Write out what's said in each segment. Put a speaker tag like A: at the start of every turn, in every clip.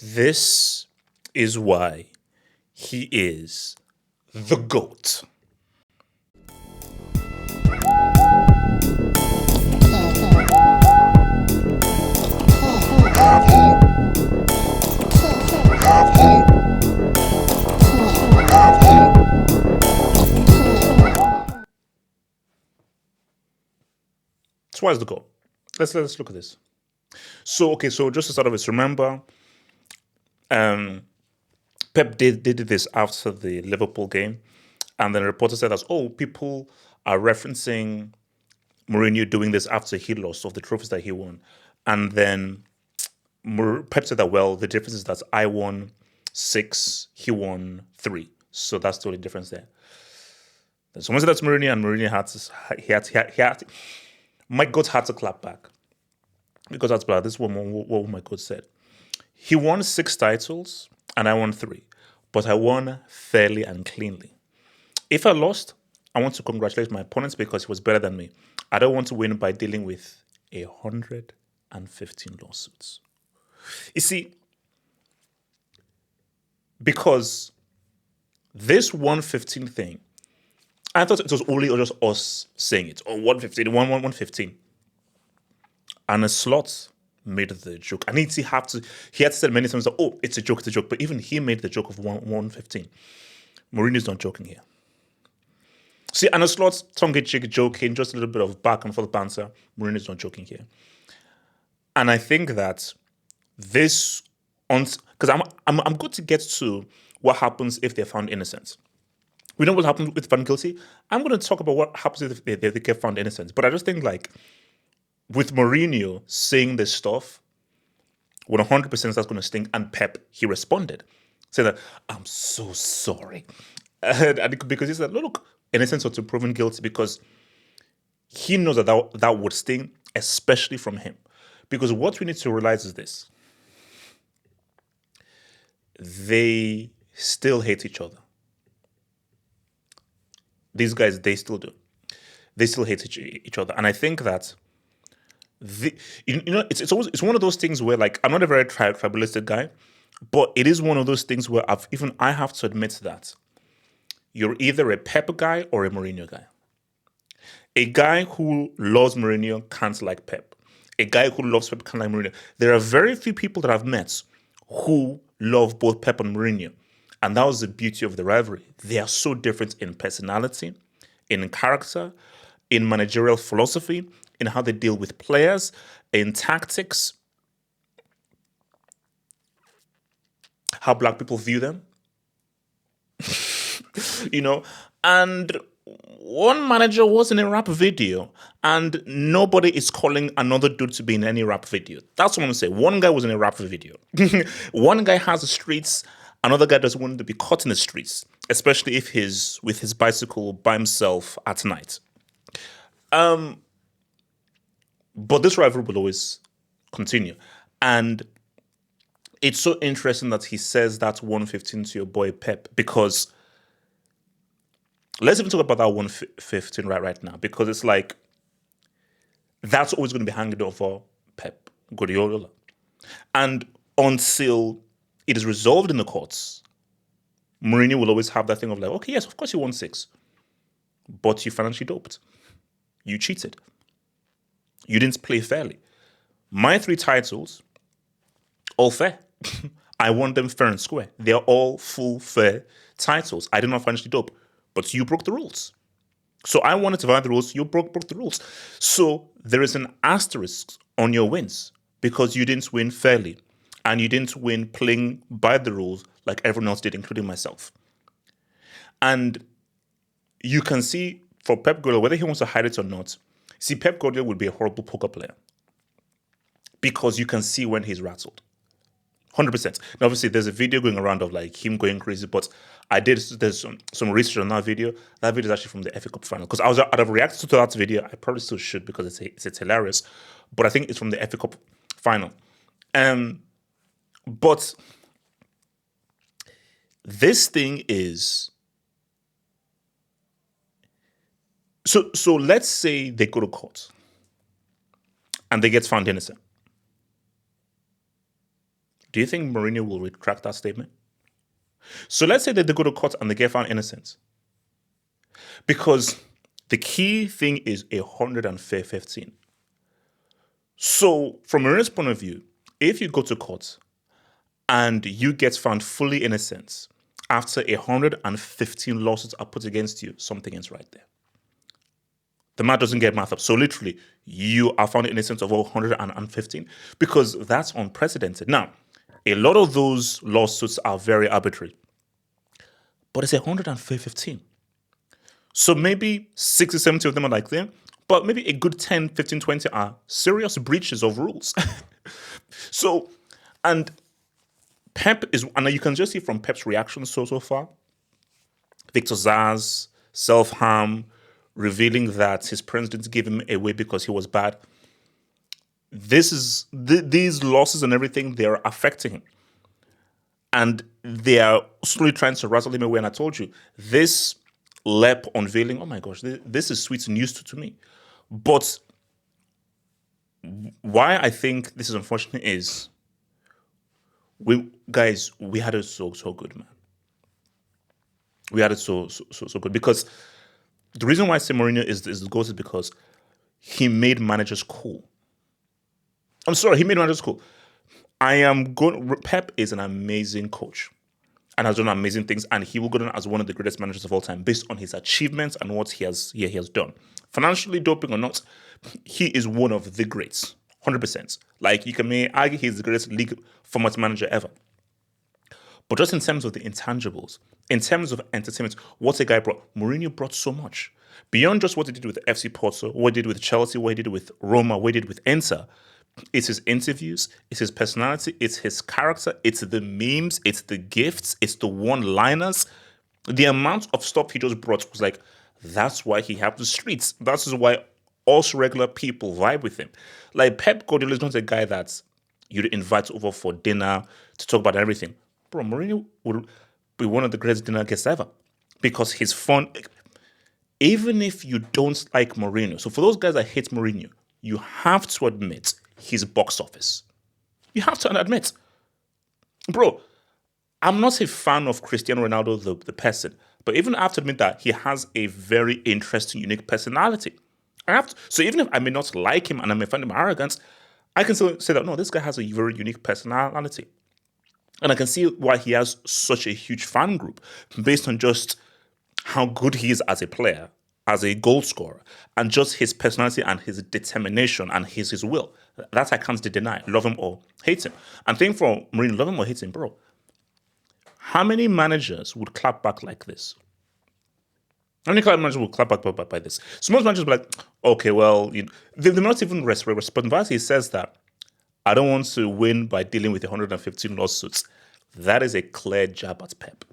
A: This is why he is the GOAT. That's why it's the GOAT. Let's look at this. So just to start off, remember, Pep did this after the Liverpool game, and then a reporter said that people are referencing Mourinho doing this after he lost of the trophies that he won, and then Pep said that the difference is that I won 6, he won 3, so that's the only difference there. Someone said that's Mourinho, and Mourinho had to, my GOAT had to clap back because that's bad. This is what my GOAT said. He won 6 titles and I won 3, but I won fairly and cleanly. If I lost, I want to congratulate my opponent because he was better than me. I don't want to win by dealing with 115 lawsuits. You see, because this 115 thing, I thought it was only just us saying it. 115. And a slot made the joke. And he had said many times that, it's a joke. But even he made the joke of 115. Mourinho's not joking here. See, and a slot, tongue-in-cheek joking, just a little bit of back and forth banter. Mourinho's not joking here. And I think that this, because I'm going to get to what happens if they're found innocent. We know what happens with found guilty. I'm going to talk about what happens if they get found innocent. But I just think with Mourinho saying this stuff, 100% that's going to sting. And Pep, he responded, saying that, I'm so sorry. And because he said, look, innocent or to proven guilty, because he knows that would sting, especially from him. Because what we need to realize is this. They still hate each other. These guys, they still do. They still hate each other. And I think that it's one of those things where I'm not a very tribalistic guy, but it is one of those things where I have to admit that you're either a Pep guy or a Mourinho guy. A guy who loves Mourinho can't like Pep. A guy who loves Pep can't like Mourinho. There are very few people that I've met who love both Pep and Mourinho. And that was the beauty of the rivalry. They are so different in personality, in character, in managerial philosophy, in how they deal with players, in tactics, how black people view them. And one manager was in a rap video, and nobody is calling another dude to be in any rap video. That's what I'm saying. One guy was in a rap video. One guy has the streets. Another guy doesn't want to be caught in the streets, especially if he's with his bicycle by himself at night. But this rivalry will always continue. And it's so interesting that he says that 115 to your boy Pep, because let's even talk about that 115 right now, because it's that's always going to be hanging over Pep Guardiola. And until it is resolved in the courts, Mourinho will always have that thing of okay, yes, of course you won 6, but you financially doped. You cheated. You didn't play fairly. My 3 titles, all fair. I won them fair and square. They're all full, fair titles. I did not financially dope, but you broke the rules. So I wanted to violate the rules. You broke the rules. So there is an asterisk on your wins because you didn't win fairly. And you didn't win playing by the rules like everyone else did, including myself. And you can see for Pep Guardiola, whether he wants to hide it or not, Pep Guardiola would be a horrible poker player because you can see when he's rattled. 100%. Now, obviously, there's a video going around of him going crazy, but there's some research on that video. That video is actually from the FA Cup final, because I'd have reacted to that video. I probably still should because it's hilarious, but I think it's from the FA Cup final. But this thing is, so let's say they go to court and they get found innocent. Do you think Mourinho will retract that statement? So let's say that they go to court and they get found innocent. Because the key thing is 115. So from Mourinho's point of view, if you go to court and you get found fully innocent after 115 lawsuits are put against you, something is right there. The math doesn't get math up. So literally, you are found innocent of 115 because that's unprecedented. Now, a lot of those lawsuits are very arbitrary, but it's 115. So maybe 60, 70 of them are like there, but maybe a good 10, 15, 20 are serious breaches of rules. So, and Pep is, and you can just see from Pep's reaction so far, Victor Zaz, self-harm, revealing that his parents didn't give him away because he was bad. These losses and everything, they're affecting him. And they are slowly trying to rattle him away. And I told you, this LEP unveiling, oh my gosh, this is sweet news to me. But why I think this is unfortunate is, we had it so good, man. We had it so good. Because the reason why I say Mourinho is the GOAT is because he made managers cool. I'm sorry, he made managers cool. Pep is an amazing coach and has done amazing things, and he will go down as one of the greatest managers of all time based on his achievements and what he has done. Financially, doping or not, he is one of the greats, 100%. Like, you can argue he's the greatest league format manager ever. But just in terms of the intangibles, in terms of entertainment, what a guy brought. Mourinho brought so much. Beyond just what he did with FC Porto, what he did with Chelsea, what he did with Roma, what he did with Inter, it's his interviews, it's his personality, it's his character, it's the memes, it's the gifts, it's the one-liners. The amount of stuff he just brought was like, that's why he have the streets. That's why us regular people vibe with him. Like, Pep Guardiola is not a guy that you'd invite over for dinner to talk about everything. Bro, Mourinho would be one of the greatest dinner guests ever because he's fun. Even if you don't like Mourinho, so for those guys that hate Mourinho, you have to admit his box office. You have to admit. Bro, I'm not a fan of Cristiano Ronaldo, the person, but even I have to admit that he has a very interesting, unique personality. So even if I may not like him and I may find him arrogant, I can still say that, no, this guy has a very unique personality. And I can see why he has such a huge fan group based on just how good he is as a player, as a goal scorer, and just his personality and his determination and his will. That I can't deny. Love him or hate him. And think for Mourinho, love him or hate him, bro. How many managers would clap back like this? How many managers would clap back by this? So most managers will be like, okay, well, they're not even responding. But he says that, I don't want to win by dealing with 115 lawsuits. That is a clear jab at Pep.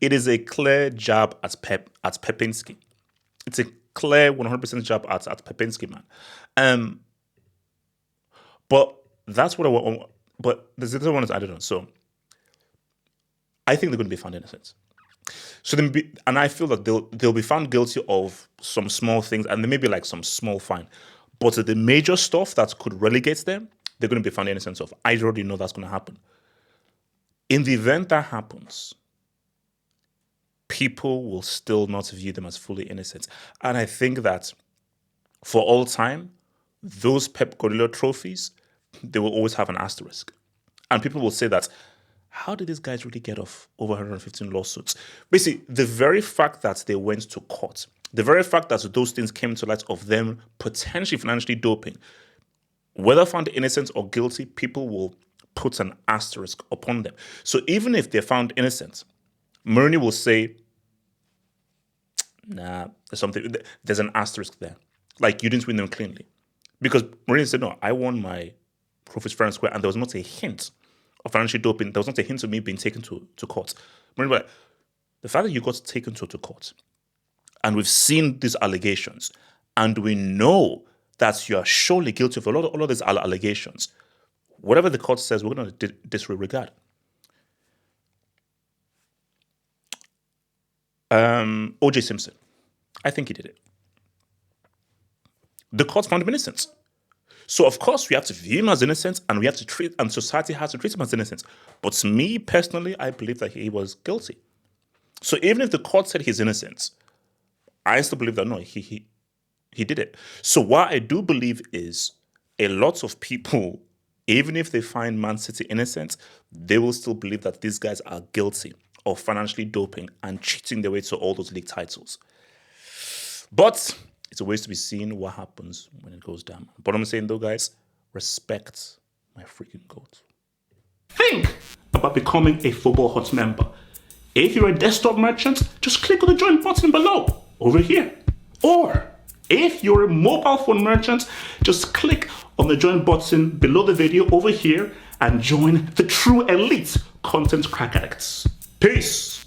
A: It is a clear jab at Pepinski. It's a clear 100% jab at Pepinski, man. But that's what I want. But there's the other one is I don't know. So I think they're going to be found innocent. So and I feel that they'll be found guilty of some small things, and there may be like some small fine. But the major stuff that could relegate them, they're going to be found innocent of. I already know that's going to happen. In the event that happens, people will still not view them as fully innocent. And I think that for all time, those Pep Guardiola trophies, they will always have an asterisk. And people will say that, how did these guys really get off over 115 lawsuits? Basically, the very fact that they went to court, the very fact that those things came to light of them potentially financially doping, whether found innocent or guilty, people will put an asterisk upon them. So even if they're found innocent, Mourinho will say, nah, there's an asterisk there. Like, you didn't win them cleanly. Because Mourinho said, no, I won my trophies fair and square, and there was not a hint of financial doping. There was not a hint of me being taken to court. Mourinho was like, the fact that you got taken to court, and we've seen these allegations, and we know that you are surely guilty of all of these allegations, whatever the court says, we're going to disregard. O.J. Simpson, I think he did it. The court found him innocent. So of course we have to view him as innocent, and we have to treat, and society has to treat him as innocent. But me personally, I believe that he was guilty. So even if the court said he's innocent, I still believe that no, he did it. So what I do believe is a lot of people, even if they find Man City innocent, they will still believe that these guys are guilty of financially doping and cheating their way to all those league titles. But it's always to be seen what happens when it goes down. But I'm saying though, guys, respect my freaking GOAT. Think about becoming a Football Hut member. If you're a desktop merchant, just click on the join button below, over here. Or if you're a mobile phone merchant, just click on the join button below the video over here and join the true elite content crack addicts. Peace.